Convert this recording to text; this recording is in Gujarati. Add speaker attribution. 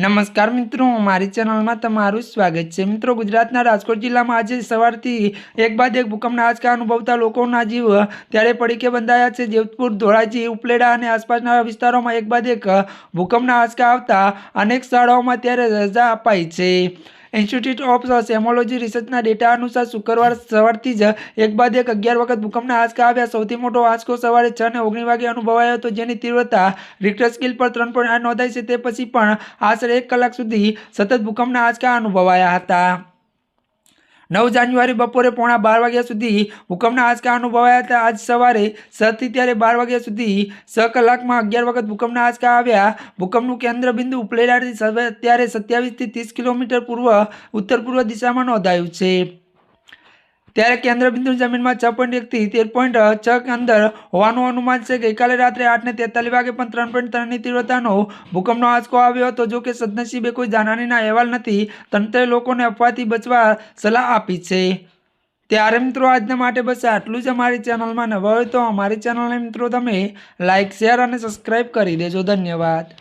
Speaker 1: नमस्कार मित्रों, हमारी चैनल में तमाરું स्वागत है। मित्रों, गुजरातना રાજકોટ જિલ્લામાં આજે સવારથી એક બાદ એક ભૂકંપના આંચકા અનુભવતા લોકોના જીવ ત્યારે પડીકે બંધાયા છે। જેતપુર, ધોરાજી, ઉપલેટા અને આસપાસના વિસ્તારોમાં એક બાદ એક ભૂકંપના આંચકા આવતા અનેક શાળાઓમાં ત્યારે રજા અપાઈ છે। ઇન્સ્ટિટ્યૂટ ઓફ સેમોલોજી રિસર્ચના ડેટા अनुसार शुक्रवार સવારથી જ એક બાદ એક 11 વખત ભૂકંપના આંચકા આવ્યા। સૌથી મોટો આંચકો સવારે 6:19 વાગે અનુભવાયો હતો, જેની તીવ્રતા રિક્ટર સ્કેલ પર 3.8 નોંધાઈ છે। તે પછી પણ આશરે 1 કલાક સુધી સતત ભૂકંપના આંચકા અનુભવાયા હતા। 9 જાન્યુઆરી બપોરે 11:15 વાગ્યા સુધી ભૂકંપના આંચકા અનુભવાયા હતા। આજ સવારે 6 થી ત્યારે 12 વાગ્યા સુધી 6 કલાકમાં 11 વખત ભૂકંપના આંચકા આવ્યા। ભૂકંપનું કેન્દ્રબિંદુ ઉપલેટાથી ત્યારે 27 થી 30 કિલોમીટર उत्तर पूर्व दिशाમાં નોંધાયું છે। ત્યારે કેન્દ્રબિંદુ જમીનમાં 6.1 થી 13.6 અંદર હોવાનું અનુમાન છે। ગઈકાલે રાત્રે 8:43 વાગે પણ 3.3 ની તીવ્રતાનો ભૂકંપનો આંચકો આવ્યો હતો। જો કે સદનસીબે કોઈ જાનહાનિના અહેવાલ નથી। તંત્રએ લોકોને અફવાથી બચવા સલાહ આપી છે। ત્યારે મિત્રો આજના માટે બસ આટલું જ। અમારી ચેનલમાં નવા હોય તો અમારી ચેનલને મિત્રો તમે લાઇક, શેર અને સબસ્ક્રાઇબ કરી દેજો। ધન્યવાદ।